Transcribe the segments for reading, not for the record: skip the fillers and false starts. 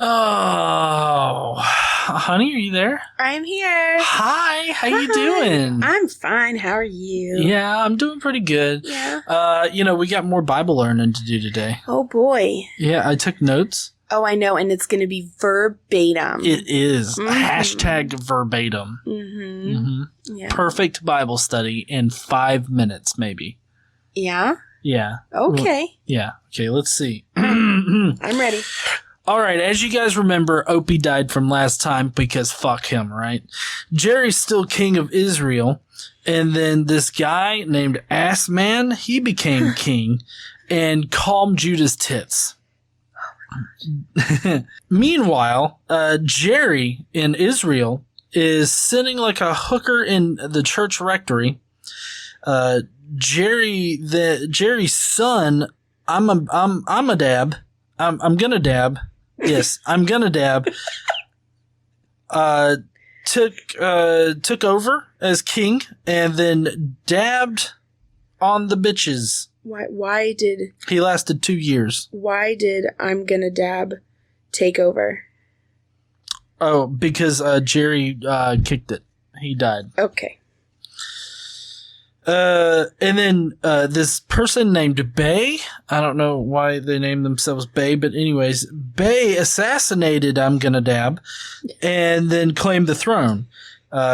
Oh, honey, are you there? I'm here. Hi, how you doing? I'm fine. How are you? Yeah, I'm doing pretty good. Yeah. We got more Bible learning to do today. Oh, boy. Yeah, I took notes. Oh, I know, and it's going to be verbatim. It is. Mhm. Hashtag verbatim. Mm-hmm. Mm-hmm. Yeah. Perfect Bible study in 5 minutes, maybe. Yeah? Yeah. Okay. Yeah. Okay, let's see. I'm ready. All right, as you guys remember, Opie died from last time because fuck him, right? Jerry's still king of Israel, and then this guy named Ass Man, he became king and calmed Judah's tits. Meanwhile, Jerry in Israel is sitting like a hooker in the church rectory. Jerry's son, Imgonnadab, I'm gonna dab. Yes, I'm gonna dab. Took over as king and then dabbed on the bitches. Why did He lasted 2 years. Imgonnadab take over? Oh, because Jerry kicked it. He died. Okay. And then this person named Bay, I don't know why they named themselves Bay, but anyways, Bay assassinated Imgonnadab and then claimed the throne.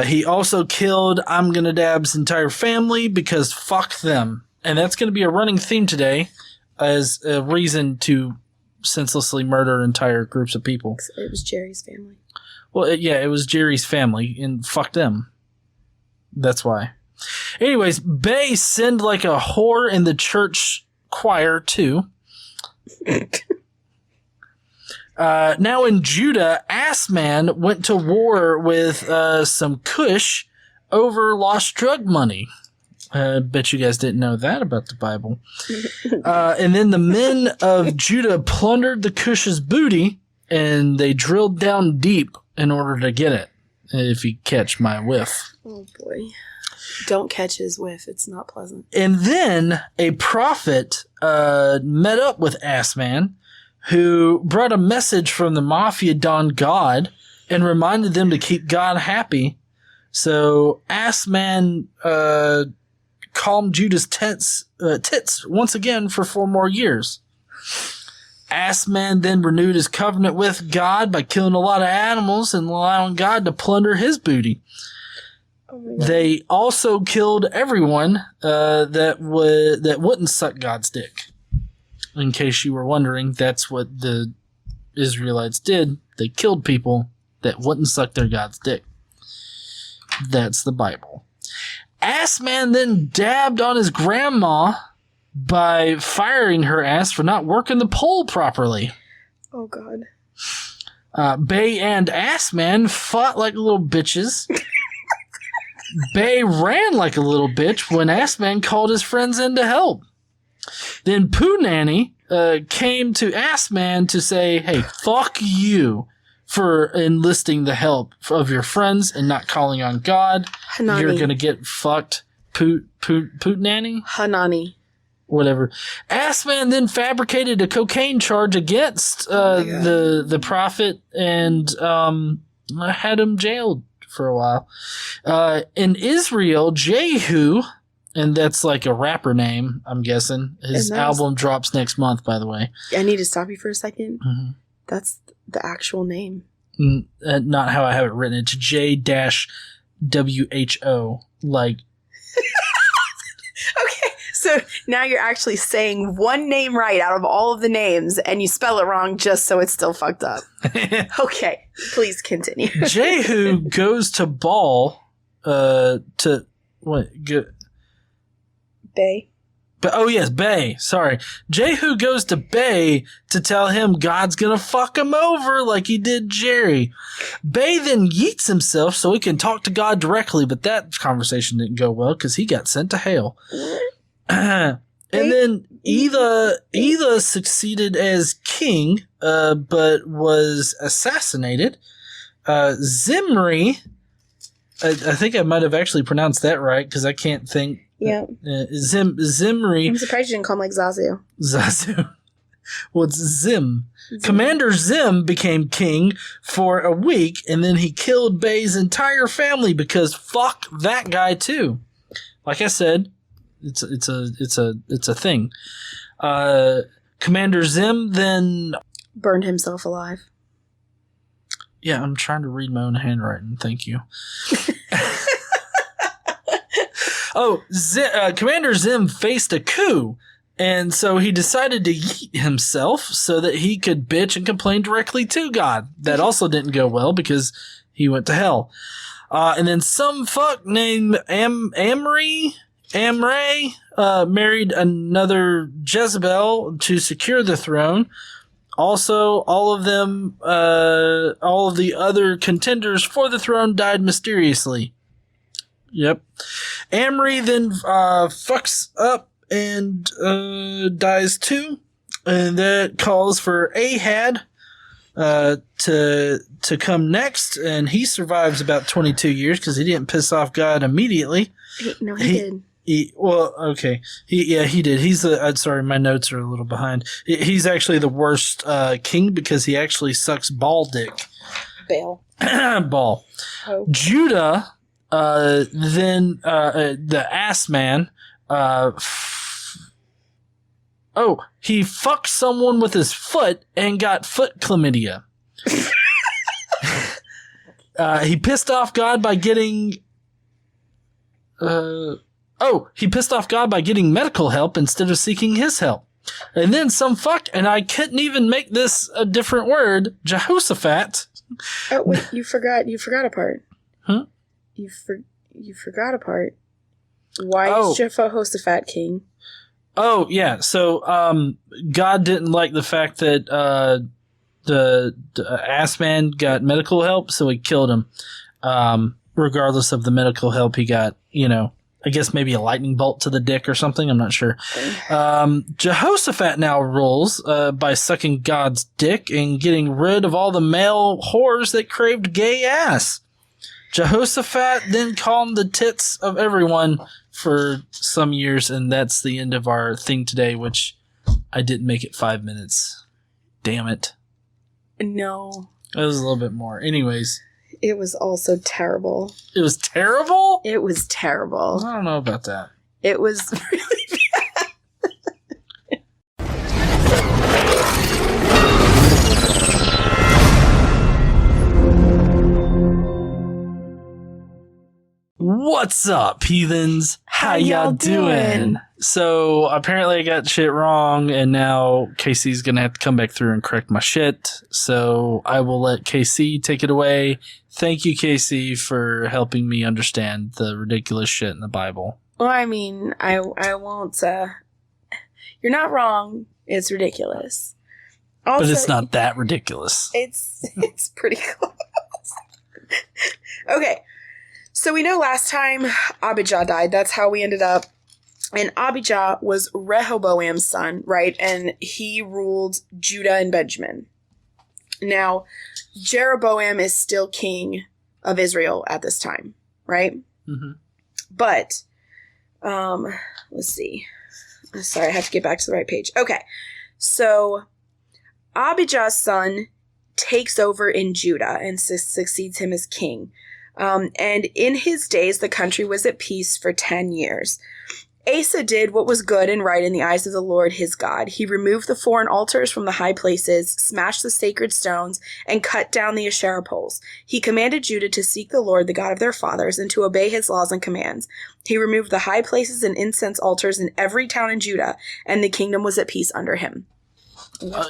He also killed Imgonnadab's entire family because fuck them. And that's going to be a running theme today as a reason to senselessly murder entire groups of people. It was Jerry's family. Well, it was Jerry's family, and fuck them. That's why. Anyways, Bay sinned like a whore in the church choir, too. Now in Judah, Ass Man went to war with some Cush over lost drug money. Bet you guys didn't know that about the Bible. And then the men of Judah plundered the Cush's booty, and they drilled down deep in order to get it, if you catch my whiff. Oh, boy. Don't catch his whiff. It's not pleasant. And then a prophet met up with Ass Man, who brought a message from the mafia don God and reminded them to keep God happy. So Ass Man calmed Judah's tits once again for 4 more years. Ass Man then renewed his covenant with God by killing a lot of animals and allowing God to plunder his booty. Oh, they also killed everyone that wouldn't suck God's dick. In case you were wondering, that's what the Israelites did. They killed people that wouldn't suck their God's dick. That's the Bible. Ass Man then dabbed on his grandma by firing her ass for not working the pole properly. Oh, God. Bay and Ass Man fought like little bitches. Bay ran like a little bitch when Ass Man called his friends in to help. Then Poonany came to Ass Man to say, hey, fuck you for enlisting the help of your friends and not calling on God. Hanani. You're going to get fucked. Poonany? Hanani. Whatever. Ass Man then fabricated a cocaine charge against the prophet and had him jailed for a while. In Israel, Jeho, and that's like a rapper name, I'm guessing. His album drops next month, by the way. I need to stop you for a second. Mm-hmm. That's the actual name. Not how I have it written. It's J-WHO. Like. Okay, so now you're actually saying one name right out of all of the names, and you spell it wrong just so it's still fucked up. Okay, please continue. Jehu goes to Baal to what? Bay. But oh yes, Bay. Sorry, Jehu goes to Bay to tell him God's gonna fuck him over like he did Jerry. Bay then yeets himself so he can talk to God directly, but that conversation didn't go well because he got sent to hell. And then Eela succeeded as king, but was assassinated. Zimri, I think I might have actually pronounced that right because I can't think. Yeah. Zimri. I'm surprised you didn't call him like Zazu. Zazu. Well, it's Zim. Commander Zim became king for a week, and then he killed Bay's entire family because fuck that guy too. Like I said, it's a thing. Commander Zim then burned himself alive. Yeah, I'm trying to read my own handwriting. Thank you. Commander Zim faced a coup, and so he decided to yeet himself so that he could bitch and complain directly to God. That also didn't go well because he went to hell. And then some fuck named Amree married another Jezebel to secure the throne. Also, all of the other contenders for the throne died mysteriously. Yep. Amree then fucks up and dies too, and that calls for Ahab to come next, and he survives about 22 years because he didn't piss off God immediately. He did. He did. He's sorry, my notes are a little behind. He's actually the worst king because he actually sucks ball dick. Baal. Ball. Oh. Judah, then the ass man, he fucked someone with his foot and got foot chlamydia. He pissed off God by getting medical help instead of seeking his help. And then some fuck, and I couldn't even make this a different word, Jehoshaphat. Oh, wait, you forgot a part. Huh? You forgot a part. Why is Jehoshaphat king? Oh, yeah. So, God didn't like the fact that the ass man got medical help, so he killed him. Regardless of the medical help he got, I guess maybe a lightning bolt to the dick or something. I'm not sure. Jehoshaphat now rules by sucking God's dick and getting rid of all the male whores that craved gay ass. Jehoshaphat then calmed the tits of everyone for some years, and that's the end of our thing today, which I didn't make it 5 minutes. Damn it. No. It was a little bit more. Anyways. It was also terrible. It was terrible? It was terrible. I don't know about that. It was really bad. What's up, heathens? How y'all doing? So apparently I got shit wrong, and now Casey's gonna have to come back through and correct my shit. So I will let Casey take it away. Thank you, Casey, for helping me understand the ridiculous shit in the Bible. Well, I mean, I won't. You're not wrong. It's ridiculous. Also, but it's not that ridiculous. It's pretty close. Okay. So we know last time Abijah died. That's how we ended up. And Abijah was Rehoboam's son, right? And he ruled Judah and Benjamin. Now, Jeroboam is still king of Israel at this time, right? Mm-hmm. But, let's see. Sorry, I have to get back to the right page. Okay. So, Abijah's son takes over in Judah and succeeds him as king. And in his days, the country was at peace for 10 years. Asa did what was good and right in the eyes of the Lord his God. He removed the foreign altars from the high places, smashed the sacred stones, and cut down the Asherah poles. He commanded Judah to seek the Lord, the God of their fathers, and to obey his laws and commands. He removed the high places and incense altars in every town in Judah, and the kingdom was at peace under him.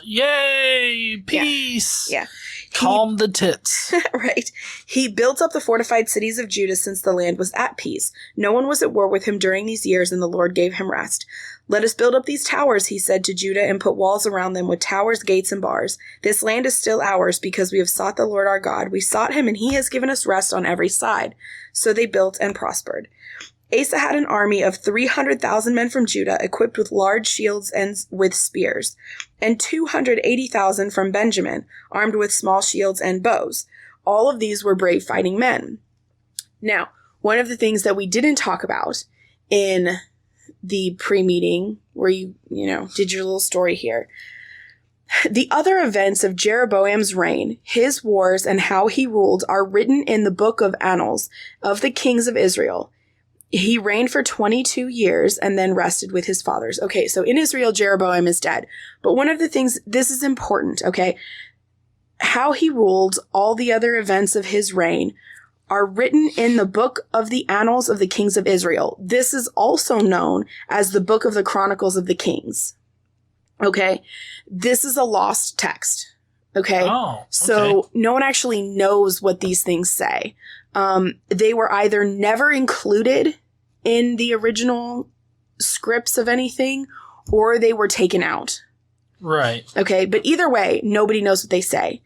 Yay! Peace! Yeah. Calm the tits. Right. He built up the fortified cities of Judah since the land was at peace. No one was at war with him during these years, and the Lord gave him rest. Let us build up these towers, he said to Judah, and put walls around them with towers, gates, and bars. This land is still ours because we have sought the Lord our God. We sought him, and he has given us rest on every side. So they built and prospered. Asa had an army of 300,000 men from Judah, equipped with large shields and with spears, and 280,000 from Benjamin, armed with small shields and bows. All of these were brave fighting men. Now, one of the things that we didn't talk about in the pre-meeting, where you did your little story here, The other events of Jeroboam's reign, his wars, and how he ruled are written in the book of Annals of the kings of Israel. He reigned for 22 years and then rested with his fathers. Okay, so in Israel, Jeroboam is dead. But one of the things, this is important, okay? How he ruled, all the other events of his reign are written in the book of the Annals of the kings of Israel. This is also known as the book of the Chronicles of the Kings. Okay? This is a lost text. Okay? Oh, okay. So no one actually knows what these things say. They were either never included in the original scripts of anything, or they were taken out. Right. Okay, but either way, nobody knows what they say.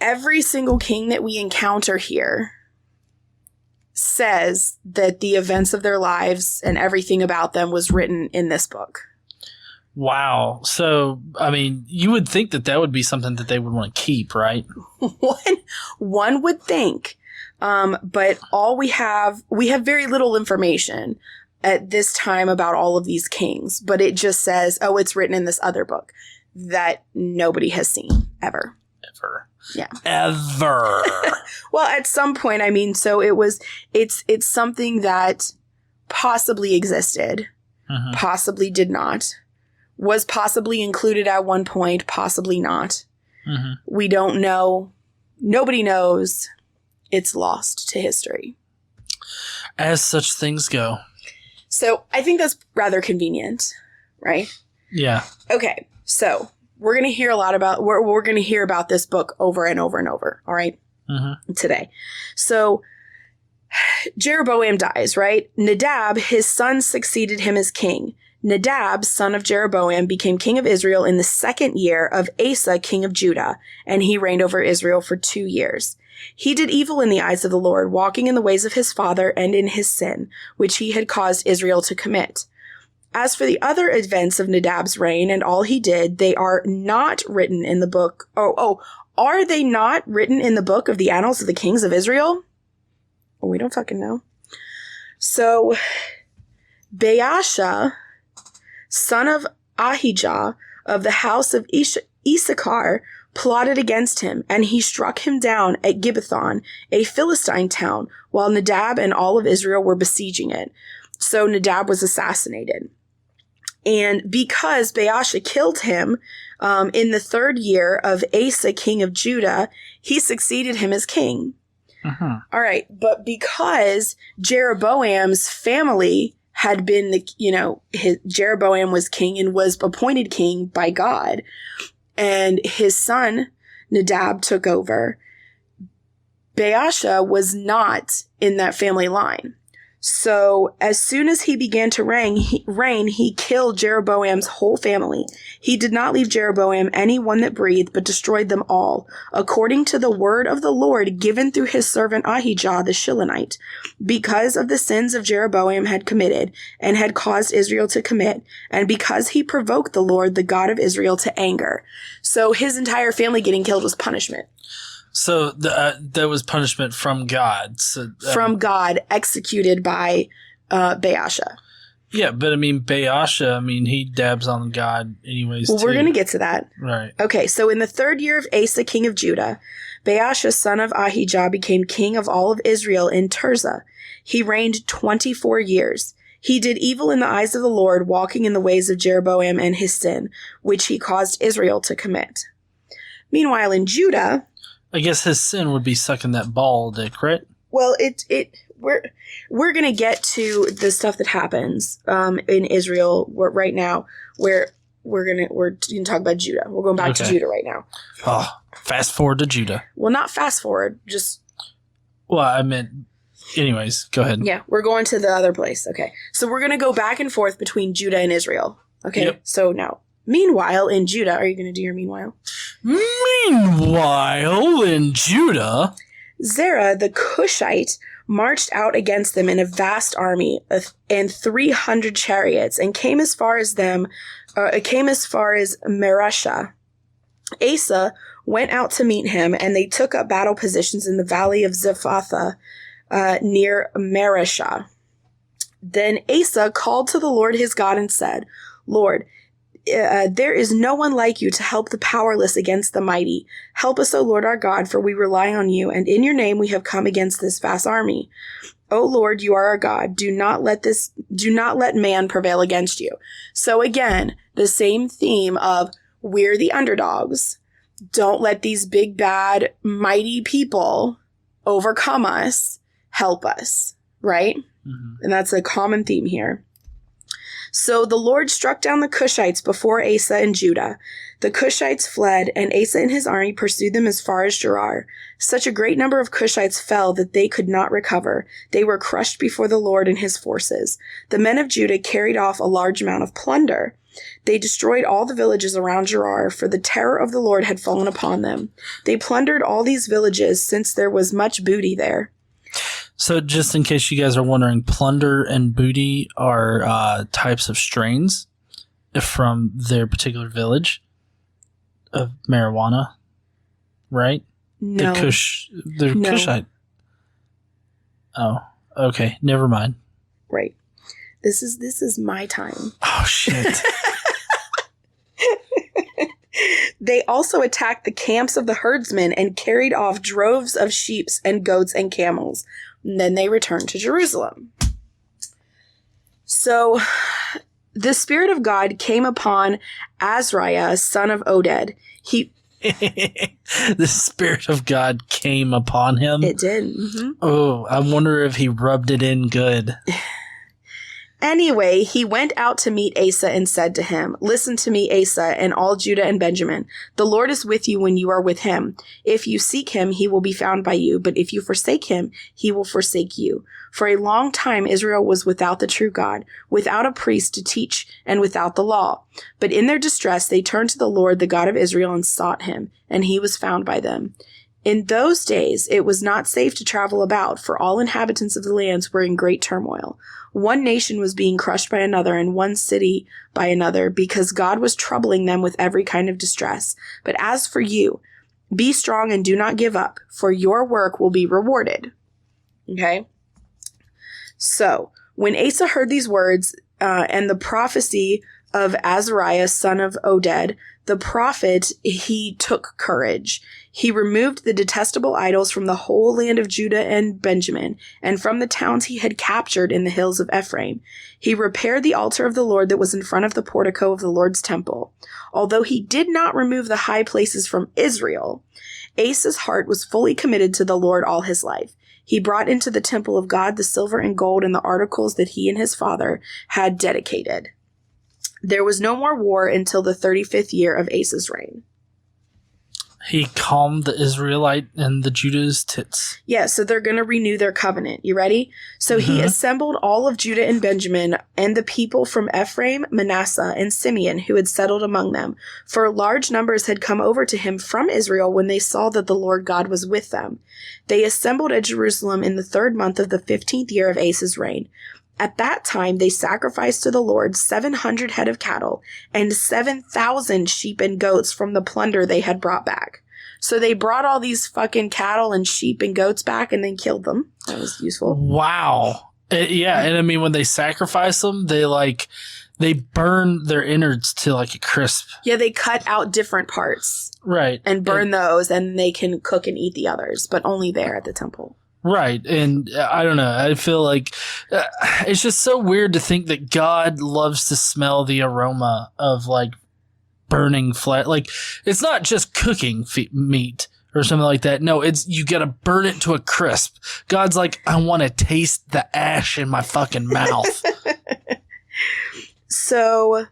Every single king that we encounter here says that the events of their lives and everything about them was written in this book. Wow. So, I mean, you would think that that would be something that they would want to keep, right? One would think. But all we have very little information at this time about all of these kings, but it just says, oh, it's written in this other book that nobody has seen ever. Yeah. Ever. Well, at some point, I mean, so it's something that possibly existed, possibly did not, was possibly included at one point, possibly not. We don't know. Nobody knows. It's lost to history. As such things go. So I think that's rather convenient, right? Yeah. Okay. So we're going to hear we're going to hear about this book over and over and over. All right. Today. So Jeroboam dies, right? Nadab, his son, succeeded him as king. Nadab, son of Jeroboam, became king of Israel in the 2nd year of Assa, king of Judah, and he reigned over Israel for 2 years. He did evil in the eyes of the Lord, walking in the ways of his father and in his sin, which he had caused Israel to commit. As for the other events of Nadab's reign and all he did, they are not written in the book. Are they not written in the book of the Annals of the Kings of Israel? Well, we don't fucking know. So, Baasha, son of Ahijah of the house of Issachar, plotted against him, and he struck him down at Gibbethon, a Philistine town, while Nadab and all of Israel were besieging it. So Nadab was assassinated. And because Baasha killed him in the 3rd year of Asa, king of Judah, he succeeded him as king. All right, but because Jeroboam's family had been Jeroboam was king and was appointed king by God, and his son Nadab took over, Baasha was not in that family line. So as soon as he began to reign, he killed Jeroboam's whole family. He did not leave Jeroboam any one that breathed, but destroyed them all, according to the word of the Lord given through his servant Ahijah the Shilonite, because of the sins of Jeroboam had committed and had caused Israel to commit, and because he provoked the Lord, the God of Israel, to anger. So his entire family getting killed was punishment. So that was punishment from God. So, from God, executed by Baasha. Yeah, but I mean, Baasha, he dabs on God anyways, well, too. We're going to get to that. Right. Okay, so in the 3rd year of Asa, king of Judah, Baasha, son of Ahijah, became king of all of Israel in Tirzah. He reigned 24 years. He did evil in the eyes of the Lord, walking in the ways of Jeroboam and his sin, which he caused Israel to commit. Meanwhile, in Judah... I guess his sin would be sucking that ball dick, right? Well, we're gonna get to the stuff that happens in Israel right now, where we're gonna talk about Judah. We're going back to Judah right now. Oh, fast forward to Judah. Well, not fast forward, just. Well, I meant. Anyways, go ahead. Yeah, we're going to the other place. Okay, so we're gonna go back and forth between Judah and Israel. Okay, Yep. So now. Meanwhile, in Judah, are you going to do your meanwhile? Meanwhile, in Judah, Zerah the Cushite marched out against them in a vast army and 300 chariots, and came as far as Mareshah. Asa went out to meet him, and they took up battle positions in the valley of Zephathah near Mareshah. Then Asa called to the Lord his God and said, Lord, there is no one like you to help the powerless against the mighty. Help us, O Lord our God, for we rely on you, and in your name we have come against this vast army. O Lord, you are our God. Do not let man prevail against you. So again, the same theme of we're the underdogs. Don't let these big, bad, mighty people overcome us. Help us, right? Mm-hmm. And that's a common theme here. So the Lord struck down the Cushites before Asa and Judah. The Cushites fled, and Asa and his army pursued them as far as Gerar. Such a great number of Cushites fell that they could not recover. They were crushed before the Lord and his forces. The men of Judah carried off a large amount of plunder. They destroyed all the villages around Gerar, for the terror of the Lord had fallen upon them. They plundered all these villages, since there was much booty there. So just in case you guys are wondering, plunder and booty are types of strains from their particular village of marijuana, right? No. The Cushite. Oh, okay. Never mind. Right. This is my time. Oh, shit. They also attacked the camps of the herdsmen and carried off droves of sheep and goats and camels. And then they returned to Jerusalem. So the Spirit of God came upon Azariah, son of Oded. The Spirit of God came upon him? It did. Mm-hmm. Oh, I wonder if he rubbed it in good. Anyway, he went out to meet Asa and said to him, "Listen to me, Asa, and all Judah and Benjamin. The Lord is with you when you are with him. If you seek him, he will be found by you. But if you forsake him, he will forsake you. For a long time Israel was without the true God, without a priest to teach, and without the law. But in their distress they turned to the Lord, the God of Israel, and sought him, and he was found by them. In those days it was not safe to travel about, for all inhabitants of the lands were in great turmoil. One nation was being crushed by another, and one city by another, because God was troubling them with every kind of distress. But as for you, be strong and do not give up, for your work will be rewarded." Okay? So, when Asa heard these words and the prophecy of Azariah, son of Oded, the prophet, he took courage. He removed the detestable idols from the whole land of Judah and Benjamin, and from the towns he had captured in the hills of Ephraim. He repaired the altar of the Lord that was in front of the portico of the Lord's temple. Although he did not remove the high places from Israel, Asa's heart was fully committed to the Lord all his life. He brought into the temple of God the silver and gold and the articles that he and his father had dedicated. There was no more war until the 35th year of Asa's reign. He calmed the Israelite and the Judah's tits. Yeah, so they're going to renew their covenant. You ready? So he assembled all of Judah and Benjamin and the people from Ephraim, Manasseh, and Simeon who had settled among them. For large numbers had come over to him from Israel when they saw that the Lord God was with them. They assembled at Jerusalem in the 3rd month of the 15th year of Asa's reign. At that time, they sacrificed to the Lord 700 head of cattle and 7,000 sheep and goats from the plunder they had brought back. So they brought all these fucking cattle and sheep and goats back and then killed them. That was useful. Wow. Yeah, and I mean, when they sacrifice them, they burn their innards to like a crisp. Yeah, they cut out different parts. Right. And burn those, and they can cook and eat the others, but only there at the temple. Right. And I don't know. I feel like it's just so weird to think that God loves to smell the aroma of like burning flesh. Like, it's not just cooking meat or something like that. No, it's you got to burn it to a crisp. God's like, I want to taste the ash in my fucking mouth. So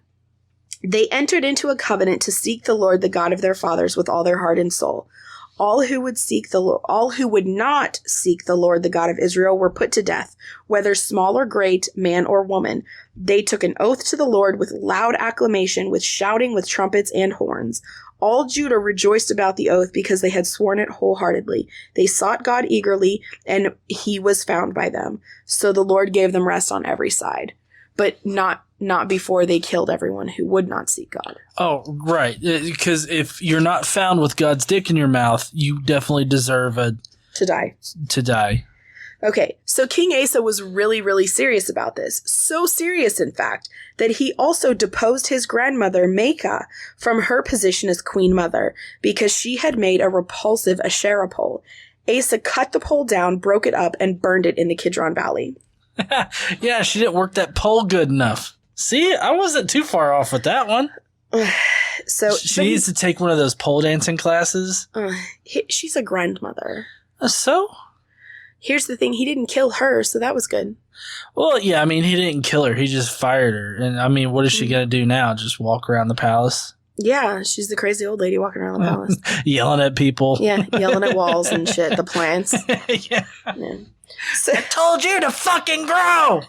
they entered into a covenant to seek the Lord, the God of their fathers, with all their heart and soul. All who would not seek the Lord, the God of Israel, were put to death, whether small or great, man or woman. They took an oath to the Lord with loud acclamation, with shouting, with trumpets and horns. All Judah rejoiced about the oath because they had sworn it wholeheartedly. They sought God eagerly, and he was found by them. So the Lord gave them rest on every side, but not before they killed everyone who would not seek God. Oh, right. Because if you're not found with God's dick in your mouth, you definitely deserve to die. Okay, so King Asa was really, really serious about this. So serious, in fact, that he also deposed his grandmother, Maacah, from her position as queen mother because she had made a repulsive Asherah pole. Asa cut the pole down, broke it up, and burned it in the Kidron Valley. Yeah, she didn't work that pole good enough. See, I wasn't too far off with that one. She needs to take one of those pole dancing classes. She's a grandmother. So? Here's the thing, he didn't kill her, so that was good. Well, yeah, I mean, he didn't kill her. He just fired her. And, I mean, what is she going to do now? Just walk around the palace? Yeah, she's the crazy old lady walking around the palace. Yelling at people. Yeah, yelling at walls and shit. The plants. Yeah. So, I told you to fucking grow!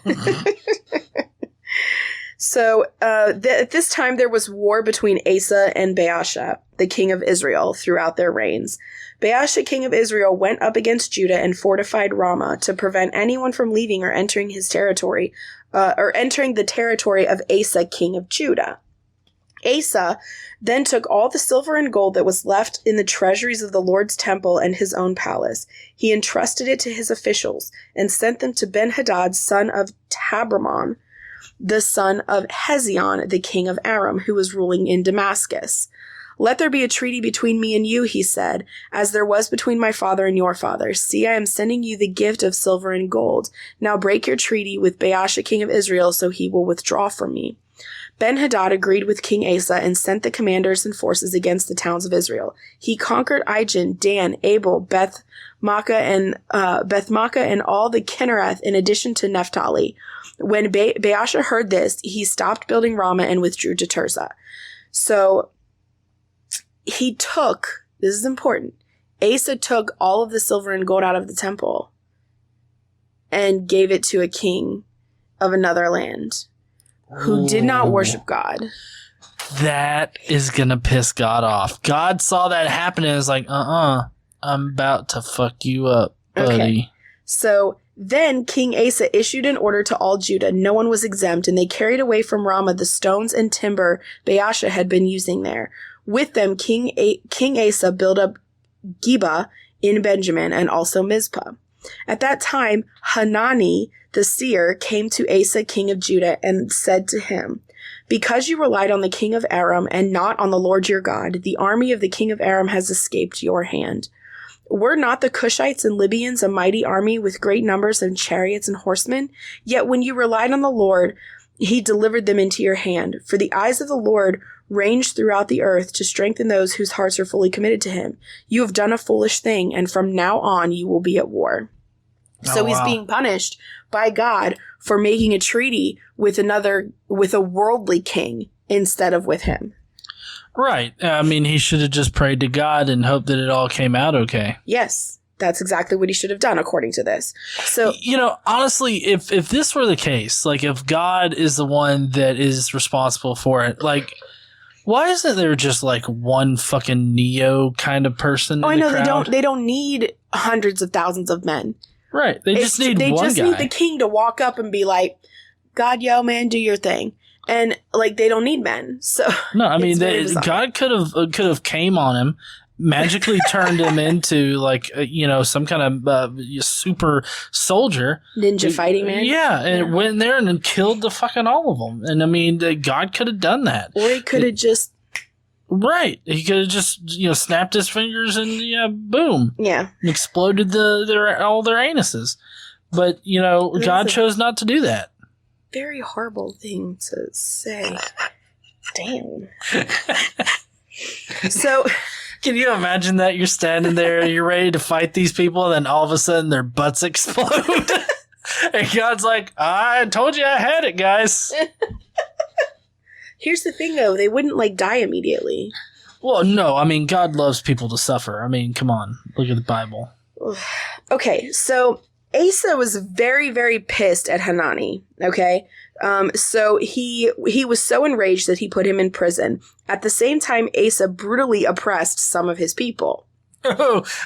So, at this time, there was war between Asa and Baasha, the king of Israel, throughout their reigns. Baasha, king of Israel, went up against Judah and fortified Ramah to prevent anyone from leaving or entering his territory, or entering the territory of Asa, king of Judah. Asa then took all the silver and gold that was left in the treasuries of the Lord's temple and his own palace. He entrusted it to his officials and sent them to Ben-Hadad, son of Tabramon, the son of Hezion, the king of Aram, who was ruling in Damascus. Let there be a treaty between me and you, he said, as there was between my father and your father. See, I am sending you the gift of silver and gold. Now break your treaty with Baasha, king of Israel, so he will withdraw from me. Ben-Hadad agreed with King Asa and sent the commanders and forces against the towns of Israel. He conquered Ijon, Dan, Abel, Beth-Maachah, and all the Kinnereth, in addition to Naphtali. When Baasha heard this, he stopped building Ramah and withdrew to Tirzah. So he took, this is important, Asa took all of the silver and gold out of the temple and gave it to a king of another land who did not worship God. That is going to piss God off. God saw that happen and was like, I'm about to fuck you up, buddy. Okay. So then King Asa issued an order to all Judah. No one was exempt, and they carried away from Ramah the stones and timber Baasha had been using there. With them, King Asa built up Geba in Benjamin and also Mizpah. At that time, Hanani, the seer, came to Asa, king of Judah, and said to him, because you relied on the king of Aram and not on the Lord your God, the army of the king of Aram has escaped your hand. Were not the Cushites and Libyans a mighty army with great numbers of chariots and horsemen? Yet when you relied on the Lord, he delivered them into your hand. For the eyes of the Lord range throughout the earth to strengthen those whose hearts are fully committed to him. You have done a foolish thing, and from now on you will be at war. So he's being punished by God for making a treaty with a worldly king instead of with him. Right. I mean, he should have just prayed to God and hoped that it all came out okay. Yes. That's exactly what he should have done, according to this. So, honestly, if this were the case, like if God is the one that is responsible for it, like, why isn't there just like one fucking Neo kind of person? Oh, I know they don't need hundreds of thousands of men. Right. They just need one guy. They just need the king to walk up and be like, God, yo, man, do your thing. And like they don't need men. So no, I mean God could have came on him, magically turned him into like some kind of super soldier, ninja fighting man. Yeah, and went in there and then killed the fucking all of them. And I mean, God could have done that, or he could have just right. He could have just snapped his fingers and boom, exploded all their anuses. But God chose not to do that. Very horrible thing to say. Damn. So, can you imagine that you're standing there, you're ready to fight these people, and then all of a sudden their butts explode? And God's like, I told you I had it, guys. Here's the thing, though. They wouldn't, die immediately. Well, no. I mean, God loves people to suffer. I mean, come on. Look at the Bible. Okay, so Asa was very, very pissed at Hanani, okay? So he was so enraged that he put him in prison. At the same time, Asa brutally oppressed some of his people.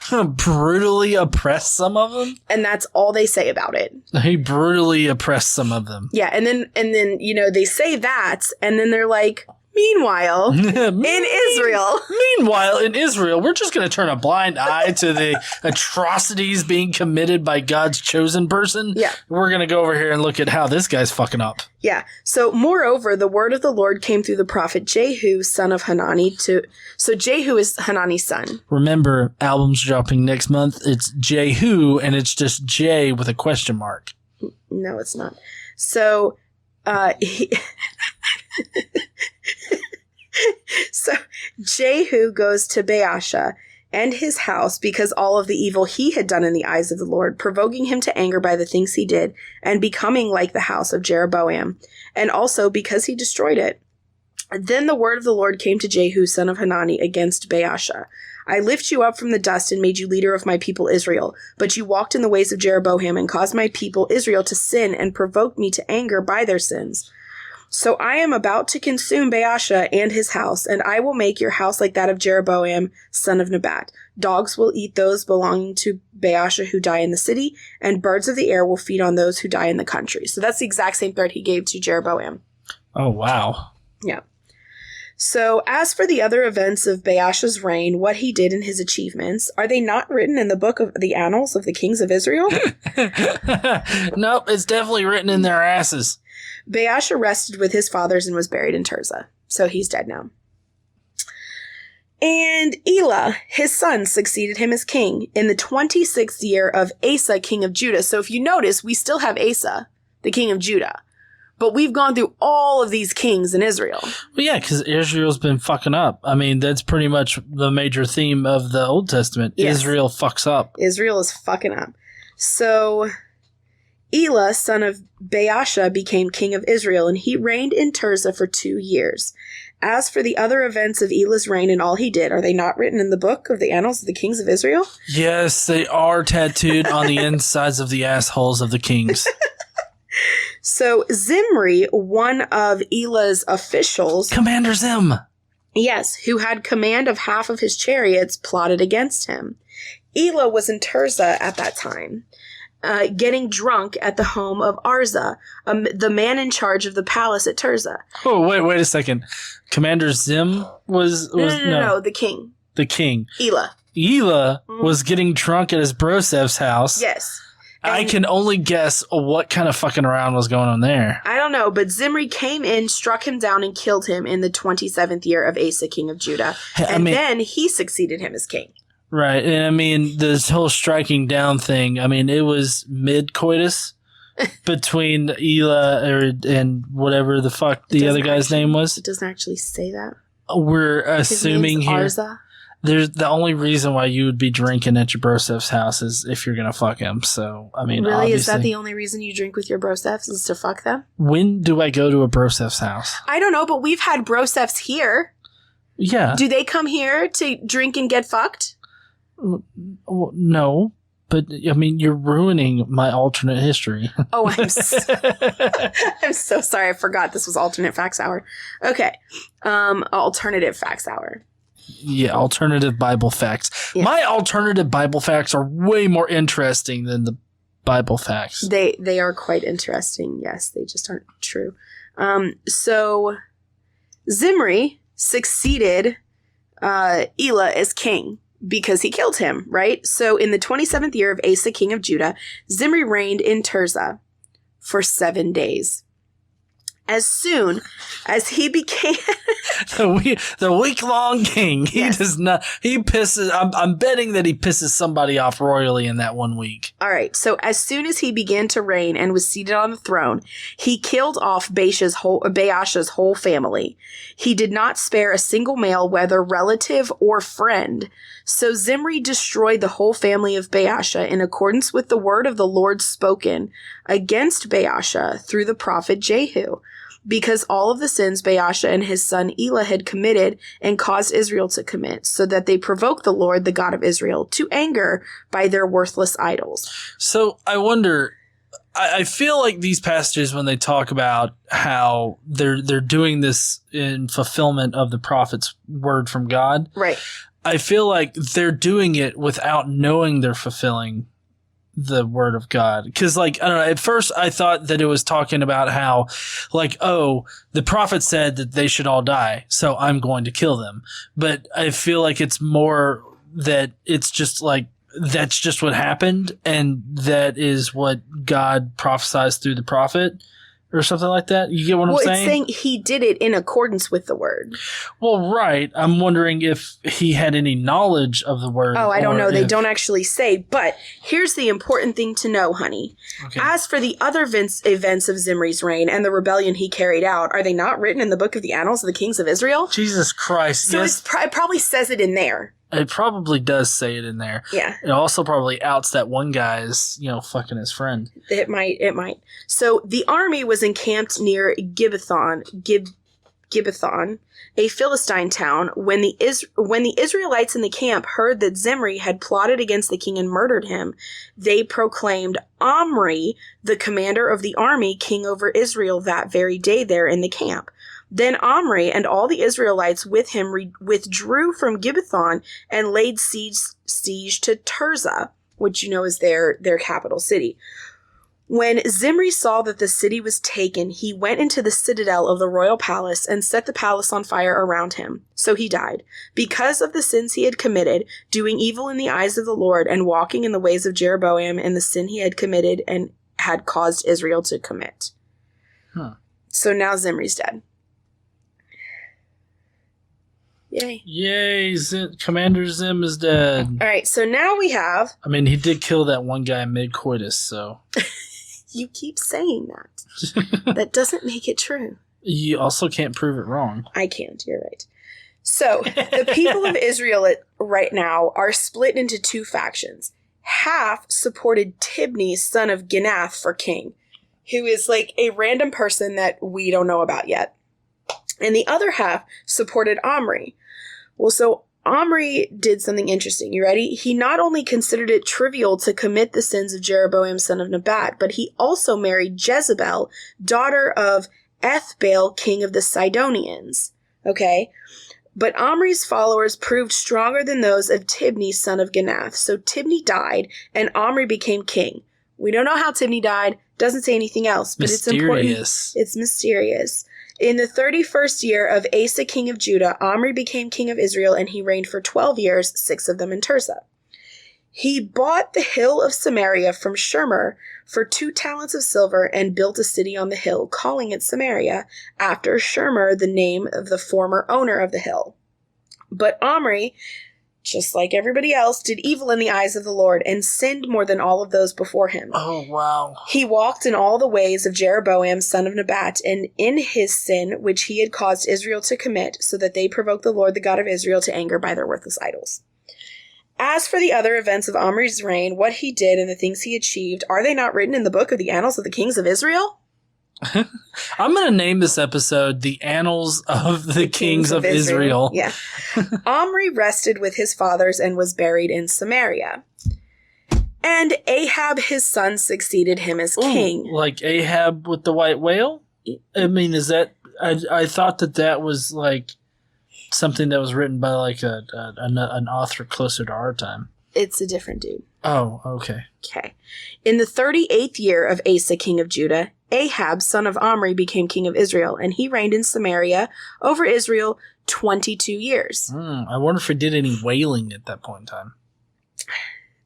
Brutally oppressed some of them? And that's all they say about it. He brutally oppressed some of them. Yeah, and then they say that, and then they're like, Meanwhile, in Israel. Meanwhile, in Israel, we're just going to turn a blind eye to the atrocities being committed by God's chosen person. Yeah. We're going to go over here and look at how this guy's fucking up. Yeah. So, moreover, the word of the Lord came through the prophet Jehu, son of Hanani, So, Jehu is Hanani's son. Remember, album's dropping next month. It's Jehu, and it's just J with a question mark. No, it's not. So, So Jehu goes to Baasha and his house because all of the evil he had done in the eyes of the Lord, provoking him to anger by the things he did and becoming like the house of Jeroboam, and also because he destroyed it. Then the word of the Lord came to Jehu, son of Hanani, against Baasha. I lift you up from the dust and made you leader of my people Israel, but you walked in the ways of Jeroboam and caused my people Israel to sin and provoked me to anger by their sins. So I am about to consume Baasha and his house, and I will make your house like that of Jeroboam, son of Nebat. Dogs will eat those belonging to Baasha who die in the city, and birds of the air will feed on those who die in the country. So that's the exact same threat he gave to Jeroboam. Oh, wow. Yeah. So as for the other events of Baasha's reign, what he did and his achievements, are they not written in the book of the annals of the kings of Israel? Nope, it's definitely written in their asses. Baasha rested with his fathers and was buried in Tirzah. So he's dead now. And Eela, his son, succeeded him as king in the 26th year of Assa, king of Judah. So if you notice, we still have Assa, the king of Judah. But we've gone through all of these kings in Israel. Well, yeah, because Israel's been fucking up. I mean, that's pretty much the major theme of the Old Testament. Yes. Israel fucks up. Israel is fucking up. So Eela, son of Baasha, became king of Israel, and he reigned in Tirzah for 2 years. As for the other events of Ela's reign and all he did, are they not written in the book of the annals of the kings of Israel? Yes, they are tattooed on the insides of the assholes of the kings. So Zimri, one of Ela's officials... Commander Zim! Yes, who had command of half of his chariots, plotted against him. Ela was in Tirzah at that time, getting drunk at the home of Arza, the man in charge of the palace at Tirzah. Oh, wait a second. Commander Zim was No, the king. The king. Eela. Eela was getting drunk at his brosev's house. Yes. I can only guess what kind of fucking around was going on there. I don't know, but Zimri came in, struck him down, and killed him in the 27th year of Asa, king of Judah. Then he succeeded him as king. Right. And I mean, this whole striking down thing, I mean, it was mid-coitus between Eela and whatever the fuck the other guy's name was. It doesn't actually say that. We're assuming here. Arza. There's the only reason why you would be drinking at your brosev's house is if you're going to fuck him. So, I mean, really? obviously. Is that the only reason you drink with your brosevs is to fuck them? When do I go to a brosev's house? I don't know, but we've had brosevs here. Yeah. Do they come here to drink and get fucked? No, but I mean, you're ruining my alternate history. Oh, I'm so sorry. I forgot this was alternate facts hour. Okay. Alternative facts hour. Yeah, alternative Bible facts. Yeah. My alternative Bible facts are way more interesting than the Bible facts. They are quite interesting. Yes, they just aren't true. So Zimri succeeded Eela as king because he killed him, right? So in the 27th year of Asa, king of Judah, Zimri reigned in Tirzah for 7 days. As soon as he became the week-long king, he pisses. I'm betting that he pisses somebody off royally in that 1 week. All right. So as soon as he began to reign and was seated on the throne, he killed off Baasha's whole family. He did not spare a single male, whether relative or friend. So Zimri destroyed the whole family of Baasha in accordance with the word of the Lord spoken against Baasha through the prophet Jehu, because all of the sins Baasha and his son Eela had committed and caused Israel to commit, so that they provoked the Lord, the God of Israel, to anger by their worthless idols. So I wonder, I feel like these passages, when they talk about how they're doing this in fulfillment of the prophet's word from God, right? I feel like they're doing it without knowing they're fulfilling the word of God. Because, like, I don't know, at first I thought that it was talking about how, like, oh, the prophet said that they should all die, so I'm going to kill them. But I feel like it's more that it's just like, that's just what happened, and that is what God prophesies through the prophet. Or something like that. You get what I'm saying? Well, it's saying he did it in accordance with the word. Well, right. I'm wondering if he had any knowledge of the word. Oh, I don't know. They don't actually say. But here's the important thing to know, honey. Okay. As for the other events of Zimri's reign and the rebellion he carried out, are they not written in the book of the annals of the kings of Israel? Jesus Christ. So yes. it probably says it in there. It probably does say it in there. Yeah. It also probably outs that one guy's, fucking his friend. It might. So the army was encamped near Gibbethon, a Philistine town, when the Israelites in the camp heard that Zimri had plotted against the king and murdered him. They proclaimed Amree, the commander of the army, king over Israel that very day there in the camp. Then Amree and all the Israelites with him withdrew from Gibbethon and laid siege to Tirzah, which is their capital city. When Zimri saw that the city was taken, he went into the citadel of the royal palace and set the palace on fire around him. So he died, because of the sins he had committed, doing evil in the eyes of the Lord and walking in the ways of Jeroboam and the sin he had committed and had caused Israel to commit. Huh. So now Zimri's dead. Yay. Yay, Commander Zim is dead. All right, so now we have... I mean, he did kill that one guy mid-coitus, so... You keep saying that. That doesn't make it true. You also can't prove it wrong. I can't, you're right. So, the people of Israel right now are split into two factions. Half supported Tibni, son of Ginath, for king, who is like a random person that we don't know about yet. And the other half supported Amree. Well, so Amree did something interesting. You ready? He not only considered it trivial to commit the sins of Jeroboam, son of Nebat, but he also married Jezebel, daughter of Ethbaal, king of the Sidonians. Okay? But Amree's followers proved stronger than those of Tibni, son of Ginath. So Tibni died, and Amree became king. We don't know how Tibni died. Doesn't say anything else, but it's important. It's mysterious. In the 31st year of Asa, king of Judah, Amree became king of Israel, and he reigned for 12 years, 6 of them in Tirzah. He bought the hill of Samaria from Shemer for 2 talents of silver and built a city on the hill, calling it Samaria, after Shemer, the name of the former owner of the hill. But Amree, just like everybody else, did evil in the eyes of the Lord and sinned more than all of those before him. Oh, wow. He walked in all the ways of Jeroboam, son of Nebat, and in his sin, which he had caused Israel to commit, so that they provoked the Lord, the God of Israel, to anger by their worthless idols. As for the other events of Amree's reign, what he did and the things he achieved, are they not written in the book of the annals of the kings of Israel? I'm going to name this episode The Annals of the Kings of Israel. Yeah. Amree rested with his fathers and was buried in Samaria. And Ahab, his son, succeeded him as king. Like Ahab with the white whale? I mean, is that... I thought that was like something that was written by like an author closer to our time. It's a different dude. Oh, okay. Okay. In the 38th year of Asa, king of Judah, Ahab, son of Amree, became king of Israel, and he reigned in Samaria over Israel 22 years. I wonder if he did any whaling at that point in time.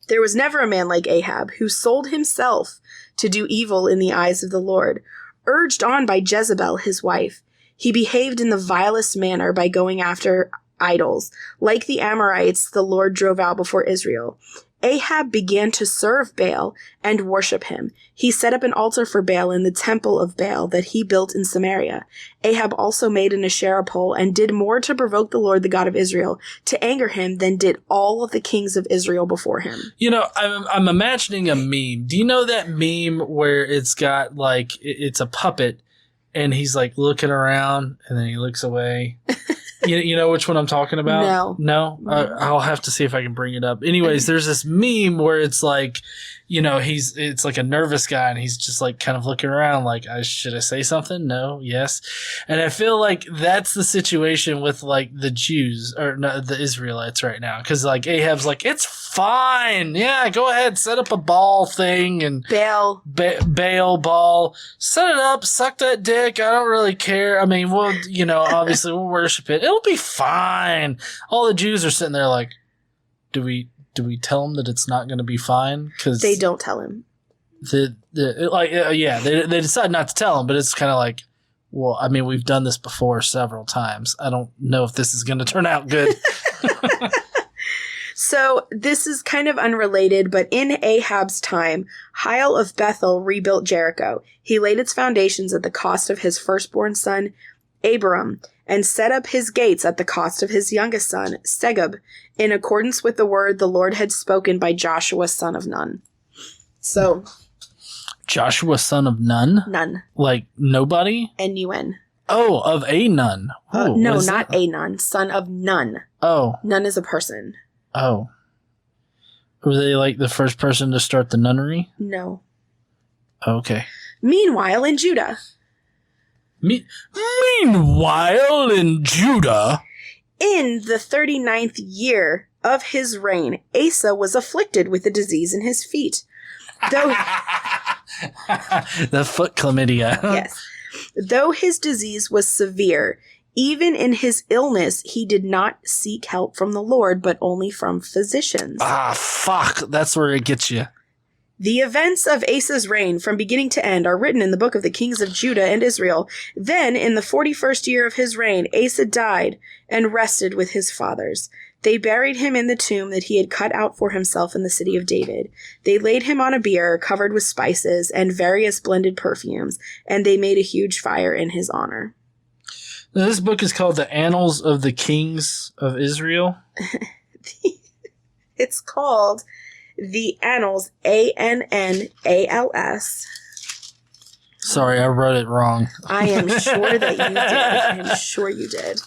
There was never a man like Ahab who sold himself to do evil in the eyes of the Lord. Urged on by Jezebel, his wife, he behaved in the vilest manner by going after idols. Like the Amorites, the Lord drove out before Israel. Ahab began to serve Baal and worship him. He set up an altar for Baal in the temple of Baal that he built in Samaria. Ahab also made an Asherah pole and did more to provoke the Lord, the God of Israel, to anger him than did all of the kings of Israel before him. I'm imagining a meme. Do you know that meme where it's got like, it's a puppet and he's like looking around and then he looks away? You know which one I'm talking about? No? I'll have to see if I can bring it up. Anyways, there's this meme where it's like, it's like a nervous guy and he's just like kind of looking around like, should I say something? No? Yes? And I feel like that's the situation with like the Jews or no, the Israelites right now. Cause like Ahab's like, it's fine. Yeah, go ahead. Set up a ball thing and Baal. Baal ball. Set it up. Suck that dick. I don't really care. I mean, we'll, obviously we'll worship it. It'll be fine. All the Jews are sitting there like, do we tell them that it's not going to be fine? Because they don't tell him. They decide not to tell him, but it's kind of like, well, I mean, we've done this before several times. I don't know if this is going to turn out good. So this is kind of unrelated, but in Ahab's time, Hiel of Bethel rebuilt Jericho. He laid its foundations at the cost of his firstborn son, Abiram, and set up his gates at the cost of his youngest son, Segub, in accordance with the word the Lord had spoken by Joshua, son of Nun. So... Joshua, son of Nun? Nun. Like nobody? N-U-N. Oh, of a nun. Oh, no, not a nun. Son of Nun. Oh. Nun is a person. Oh. Were they like the first person to start the nunnery? No. Okay. Meanwhile, in Judah. Meanwhile, in Judah. In the 39th year of his reign, Asa was afflicted with a disease in his feet. Though the foot chlamydia. Yes. Though his disease was severe, even in his illness, he did not seek help from the Lord, but only from physicians. Ah, fuck. That's where it gets you. The events of Asa's reign from beginning to end are written in the book of the kings of Judah and Israel. Then, in the 41st year of his reign, Asa died and rested with his fathers. They buried him in the tomb that he had cut out for himself in the city of David. They laid him on a bier covered with spices and various blended perfumes, and they made a huge fire in his honor. Now, this book is called The Annals of the Kings of Israel. It's called The Annals, A-N-N-A-L-S. Sorry, I wrote it wrong. I am sure that you did. I am sure you did.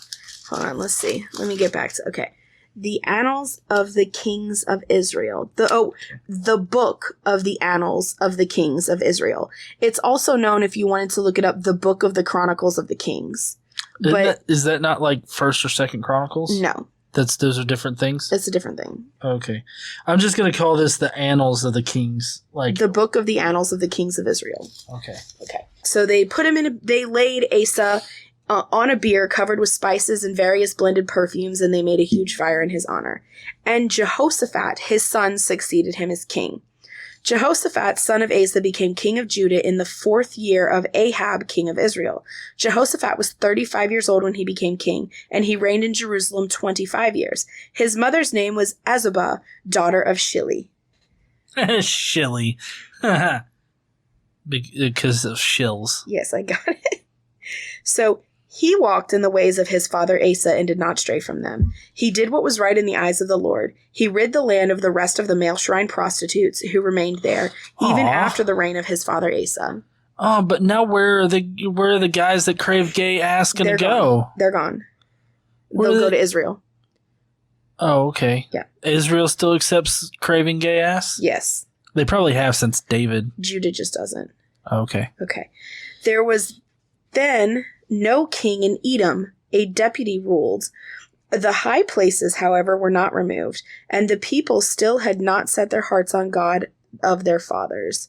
Hold on, let's see. Let me get back to... Okay. The Annals of the Kings of Israel. The book of the Annals of the Kings of Israel. It's also known, if you wanted to look it up, the book of the Chronicles of the Kings. Is that not like First or Second Chronicles? No. Those are different things? It's a different thing. Okay. I'm just going to call this the Annals of the Kings. Like the book of the Annals of the Kings of Israel. Okay. So they put him they laid Asa on a bier covered with spices and various blended perfumes, and they made a huge fire in his honor. And Jehoshaphat, his son, succeeded him as king. Jehoshaphat, son of Asa, became king of Judah in the 4th year of Ahab, king of Israel. Jehoshaphat was 35 years old when he became king, and he reigned in Jerusalem 25 years. His mother's name was Azubah, daughter of Shili. Shili. Because of shills. Yes, I got it. So he walked in the ways of his father Asa and did not stray from them. He did what was right in the eyes of the Lord. He rid the land of the rest of the male shrine prostitutes who remained there, even after the reign of his father Asa. Oh, but now where are the guys that crave gay ass gonna go? They're gone. They'll go to Israel. Oh, okay. Yeah. Israel still accepts craving gay ass? Yes. They probably have since David. Judah just doesn't. Okay. Okay. There was then no king in Edom. A deputy ruled. The high places, however, were not removed, and the people still had not set their hearts on God of their fathers.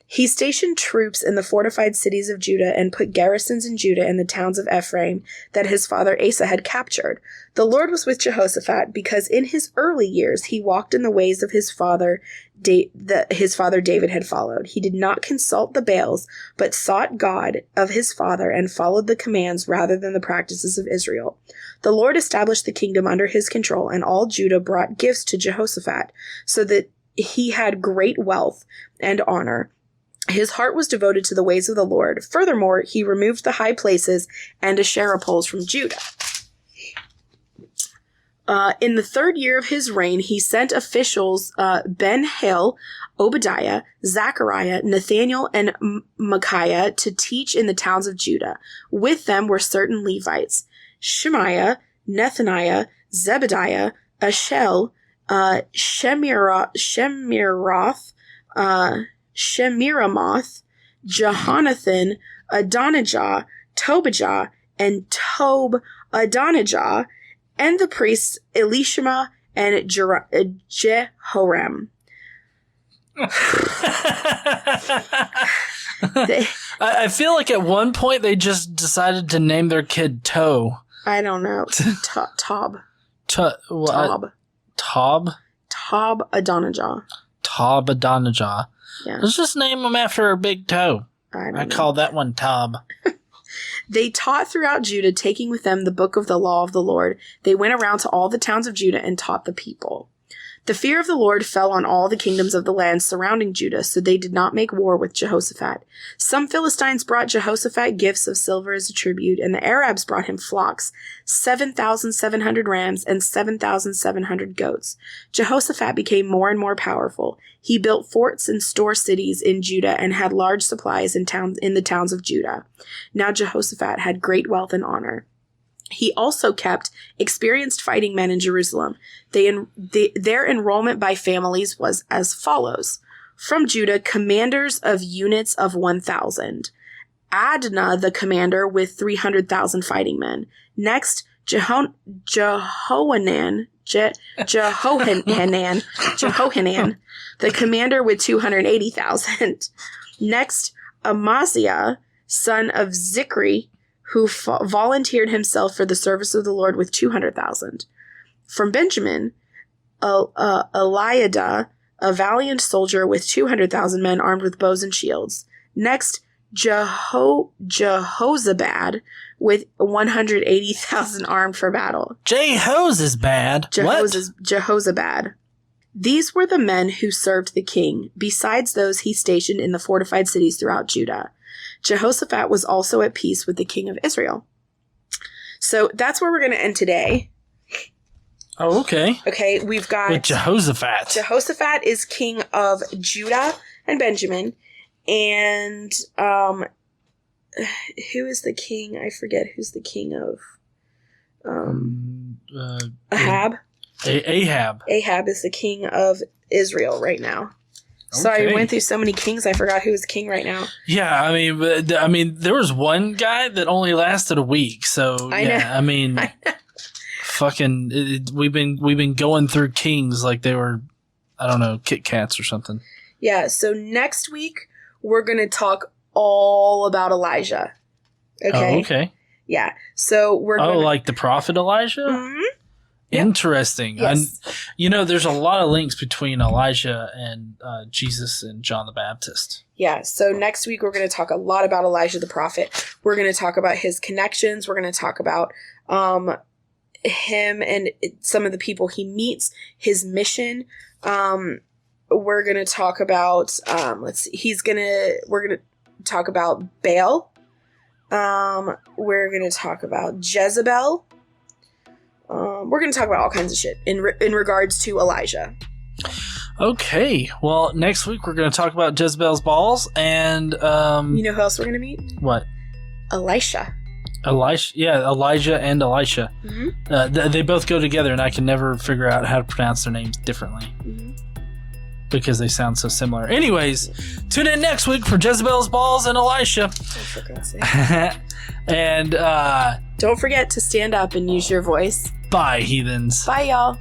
He stationed troops in the fortified cities of Judah and put garrisons in Judah and the towns of Ephraim that his father Asa had captured. The Lord was with Jehoshaphat because in his early years he walked in the ways of his father David had followed. He did not consult the Baals, but sought God of his father and followed the commands rather than the practices of Israel. The Lord established the kingdom under his control, and all Judah brought gifts to Jehoshaphat, so that he had great wealth and honor. His heart was devoted to the ways of the Lord. Furthermore, he removed the high places and Asherah poles from Judah. In the 3rd year of his reign, he sent officials Ben-Hil, Obadiah, Zechariah, Nathaniel, and Micaiah to teach in the towns of Judah. With them were certain Levites: Shemaiah, Nethaniah, Zebediah, Ashel, Shemiramoth, Jehonathan, Adonijah, Tobijah, and Tob-Adonijah, and the priests Elishama and Jehoram. I feel like at one point they just decided to name their kid Toe. I don't know. Tob. Tob Adonijah. Tob Adonijah. Yeah. Let's just name them after a big toe. I call that one Tob. They taught throughout Judah, taking with them the book of the law of the Lord. They went around to all the towns of Judah and taught the people. The fear of the Lord fell on all the kingdoms of the land surrounding Judah, so they did not make war with Jehoshaphat. Some Philistines brought Jehoshaphat gifts of silver as a tribute, and the Arabs brought him flocks, 7,700 rams and 7,700 goats. Jehoshaphat became more and more powerful. He built forts and store cities in Judah and had large supplies in the towns of Judah. Now Jehoshaphat had great wealth and honor. He also kept experienced fighting men in Jerusalem. Their enrollment by families was as follows. From Judah, commanders of units of 1,000. Adnah, the commander, with 300,000 fighting men. Next, Jehohanan, the commander with 280,000. Next, Amaziah, son of Zikri, who volunteered himself for the service of the Lord with 200,000. From Benjamin, Eliada, a valiant soldier with 200,000 men armed with bows and shields. Next, Jehozabad with 180,000 armed for battle. Jehozabad. These were the men who served the king, besides those he stationed in the fortified cities throughout Judah. Jehoshaphat was also at peace with the king of Israel. So that's where we're going to end today. Oh, okay. Okay, we've got... With Jehoshaphat. Jehoshaphat is king of Judah and Benjamin. And who is the king? I forget who's the king of... Ahab. Ahab. Ahab is the king of Israel right now. Sorry, I went through so many kings, I forgot who is king right now. Yeah, I mean, there was one guy that only lasted a week, so I mean, fucking, we've been going through kings like they were, I don't know, Kit Kats or something. Yeah. So next week we're gonna talk all about Elijah. Okay. Oh, okay. Yeah. So we're like the prophet Elijah. Mm-hmm. Interesting. Yes. There's a lot of links between Elijah and Jesus and John the Baptist. Yeah. So next week, we're going to talk a lot about Elijah the prophet. We're going to talk about his connections. We're going to talk about him and some of the people he meets, his mission. We're going to talk about, we're going to talk about Baal. We're going to talk about Jezebel. We're going to talk about all kinds of shit in regards to Elijah. Okay. Well, next week we're going to talk about Jezebel's balls and... you know who else we're going to meet? What? Elisha. Yeah, Elijah and Elisha. Mm-hmm. They both go together, and I can never figure out how to pronounce their names differently. Mm-hmm. Because they sound so similar. Anyways, tune in next week for Jezebel's balls and Elisha. Oh, for God's sake. And don't forget to stand up and use your voice. Bye, heathens. Bye, y'all.